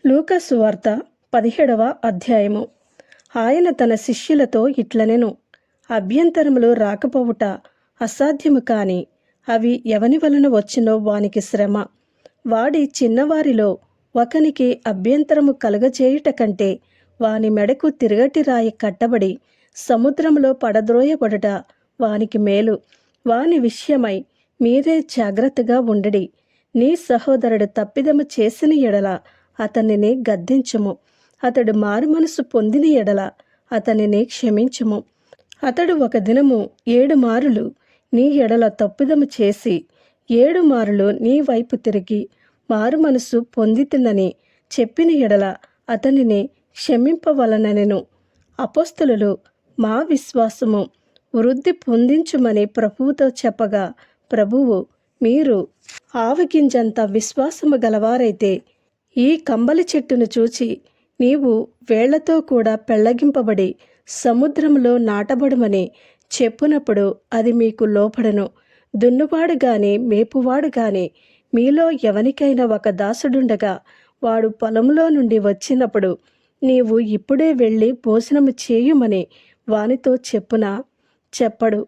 లూకా సువార్త 17వ అధ్యాయము. ఆయన తన శిష్యులతో ఇట్లనెను, అభ్యంతరములు రాకపోవుట అసాధ్యము కాని అవి ఎవని వలన వచ్చినో వానికి శ్రమ. వాడి చిన్నవారిలో ఒకనికి అభ్యంతరము కలుగజేయుట కంటే వాని మెడకు తిరగటి రాయి కట్టబడి సముద్రములో పడద్రోయబడుట వానికి మేలు. వాని విషయమై మీరే జాగ్రత్తగా ఉండడి. నీ సహోదరుడు తప్పిదము చేసిన ఎడల అతనిని గద్దించుము. అతడు మారుమనసు పొందిన ఎడల అతనిని క్షమించుము. అతడు ఒక దినము 7 మారులు నీ ఎడల తప్పిదము చేసి 7 మారులు నీ వైపు తిరిగి మారుమనసు పొందితినని చెప్పిన ఎడల అతనిని క్షమింపవలనెను. అపోస్తలులు మా విశ్వాసము వృద్ధి పొందించుమని ప్రభువుతో చెప్పగా, ప్రభువు, మీరు ఆవగింజంత విశ్వాసము గలవారైతే ఈ కంబలి చెట్టును చూచి నీవు వేళ్లతో కూడా పెళ్లగింపబడి సముద్రములో నాటబడుమని చెప్పునప్పుడు అది మీకు లోపడను. దున్నువాడు గాని మేపువాడు గాని మీలో ఎవనికైనా ఒక దాసుడుండగా వాడు పొలంలో నుండి వచ్చినప్పుడు నీవు ఇప్పుడే వెళ్ళి భోజనము చేయుమని వానితో చెప్పునా? చెప్పడు.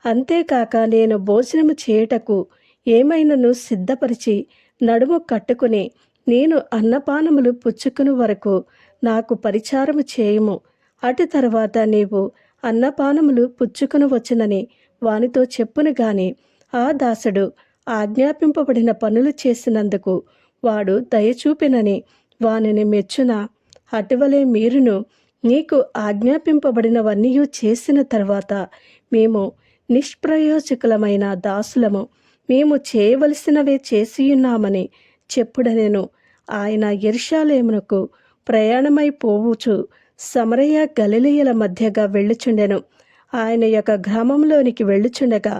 అంతేకాక నేను భోజనము చేయుటకు ఏమైనను సిద్ధపరిచి నడుము కట్టుకుని నేను అన్నపానములు పుచ్చుకుని వరకు నాకు పరిచారము చేయుము. అటు తర్వాత నీవు అన్నపానములు పుచ్చుకుని వచ్చునని వానితో చెప్పును గాని ఆ దాసుడు ఆజ్ఞాపింపబడిన పనులు చేసినందుకు వాడు దయచూపినని వానిని మెచ్చునా? అటువలే మీరును నీకు ఆజ్ఞాపింపబడినవన్నీ చేసిన తర్వాత మేము నిష్ప్రయోజకులమైన దాసులము, మేము చేయవలసినవే చేసియున్నామని చెప్పుడనెను. ఆయన యెరూషలేమునకు ప్రయాణమై పోవుచు సమరయ గలిలయల మధ్యగా వెళ్ళుచుండెను. ఆయన యొక్క గ్రామంలోనికి వెళ్ళుచుండగా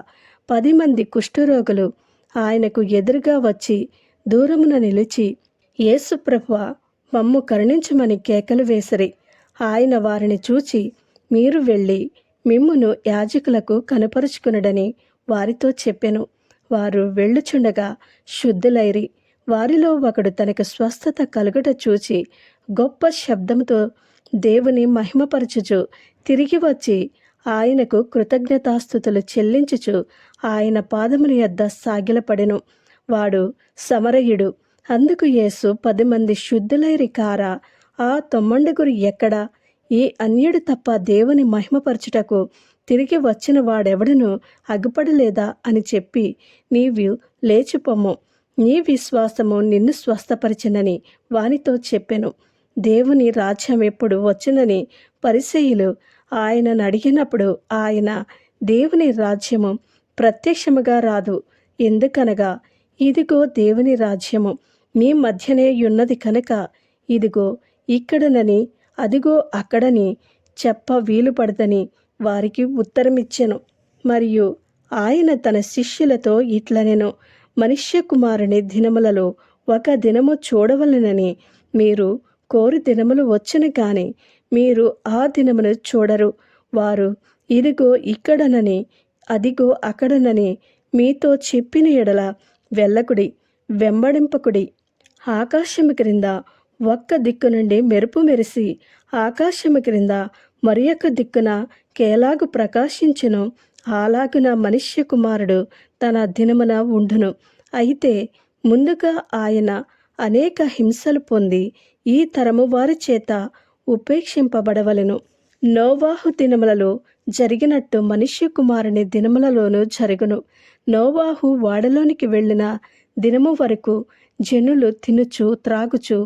10 మంది కుష్ఠరోగులు ఆయనకు ఎదురుగా వచ్చి దూరమున నిలిచి, యేసు ప్రభువా, మమ్ము కరుణించుమని కేకలు వేసిరి. ఆయన వారిని చూచి, మీరు వెళ్ళి మిమ్మును యాజకులకు కనపరుచుకునుడని వారితో చెప్పెను. వారు వెళ్ళుచుండగా శుద్ధులైరి. వారిలో ఒకడు తనకు స్వస్థత కలుగుట చూచి గొప్ప శబ్దముతో దేవుని మహిమపరచుచు తిరిగి వచ్చి ఆయనకు కృతజ్ఞతాస్తుతులు చెల్లించుచు ఆయన పాదముల యొద్ద సాగిలపడెను. వాడు సమరయుడు. అందుకు యేసు 10 మంది శుద్ధులైరి కారా? ఆ 9 ఎక్కడా? ఈ అన్యుడు తప్ప దేవుని మహిమపరచుటకు తిరిగి వచ్చిన వాడెవడను అగుపడలేదా అని చెప్పి, నీవు లేచిపొమ్ము, నీ విశ్వాసము నిన్ను స్వస్థపరిచినని వానితో చెప్పెను. దేవుని రాజ్యం ఎప్పుడు వచ్చునని పరిసయ్యులు ఆయనను అడిగినప్పుడు ఆయన, దేవుని రాజ్యము ప్రత్యక్షముగా రాదు, ఎందుకనగా ఇదిగో దేవుని రాజ్యము మీ మధ్యనే ఉన్నది కనుక ఇదిగో ఇక్కడనని అదిగో అక్కడని చెప్ప వీలుపడదని వారికి ఉత్తరమిచ్చెను. మరియు ఆయన తన శిష్యులతో ఇట్లనెను, మనుష్య కుమారుని దినములలో ఒక దినము చూడవలెనని మీరు కోరు దినములు వచ్చును కాని మీరు ఆ దినమును చూడరు. వారు ఇదిగో ఇక్కడనని అదిగో అక్కడనని మీతో చెప్పిన ఎడల వెళ్ళకుడి, వెంబడింపకుడి. ఆకాశము క్రింద ఒక్క దిక్కు నుండి మెరుపు మెరిసి ఆకాశము క్రింద మరి ఒక దిక్కున కేలాగు ప్రకాశించును, అలాగున మనుష్య కుమారుడు తన దినమున ఉండును. అయితే ముందుగా ఆయన అనేక హింసలు పొంది ఈ తరము వారి చేత ఉపేక్షింపబడవలెను. నోవాహు దినములలో జరిగినట్టు మనుష్య కుమారుని దినములలోనూ జరుగును. నోవాహు వాడలోనికి వెళ్ళిన దినము వరకు జనులు తినుచు త్రాగుచు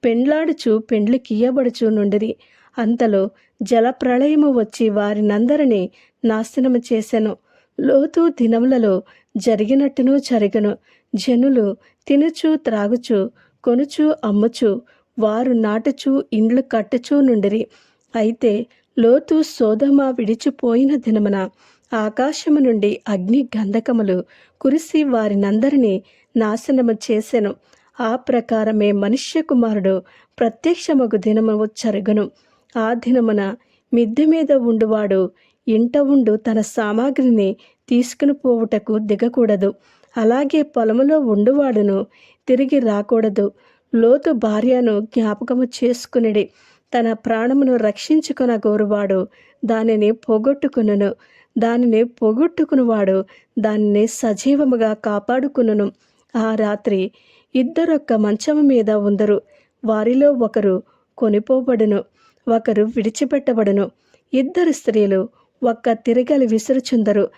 పెండ్లాడుచు పెండ్లికియ్యబడుచు నుండిరి. అంతలో జలప్రళయము వచ్చి వారినందరినీ నాశనము చేసెను. లోతు దినములలో జరిగినట్టును జరుగును. జనులు తినుచు త్రాగుచు కొనుచు అమ్ముచు వారు నాటుచు ఇండ్లు కట్టుచూ నుండిరి. అయితే లోతు సొదొమ విడిచిపోయిన దినమున ఆకాశము నుండి అగ్ని గంధకములు కురిసి వారినందరినీ నాశనము చేసెను. ఆ ప్రకారమే మనుష్య కుమారుడు ప్రత్యక్షమగు దినము జరుగును. ఆ దినమున మిద్దె మీద ఉండువాడు ఇంట ఉండు తన సామాగ్రిని తీసుకుని పోవుటకు దిగకూడదు. అలాగే పొలములో ఉండువాడును తిరిగి రాకూడదు. లోతు భార్యను జ్ఞాపకము చేసుకునిడి. తన ప్రాణమును రక్షించుకొన గోరువాడు దానిని పోగొట్టుకును. దానిని పోగొట్టుకునివాడు దానిని సజీవముగా కాపాడుకును. ఆ రాత్రి ఇద్దరొక్క మంచము మీద ఉందరు. వారిలో ఒకరు కొనిపోబడును, ఒకరు విడిచిపెట్టబడును. ఇద్దరు స్త్రీలు ఒక్క తిరగలి విసురుచుందరు.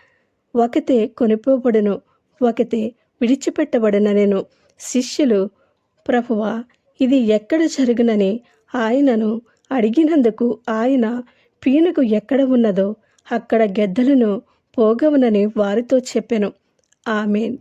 ఒకతే కొనిపోబడును, ఒకతే విడిచిపెట్టబడుననెను. శిష్యులు, ప్రభువా, ఇది ఎక్కడ జరుగునని ఆయనను అడిగినందుకు ఆయన, పీనుగు ఎక్కడ ఉన్నదో అక్కడ గెద్దలను పోగవునని వారితో చెప్పెను. ఆమేన్.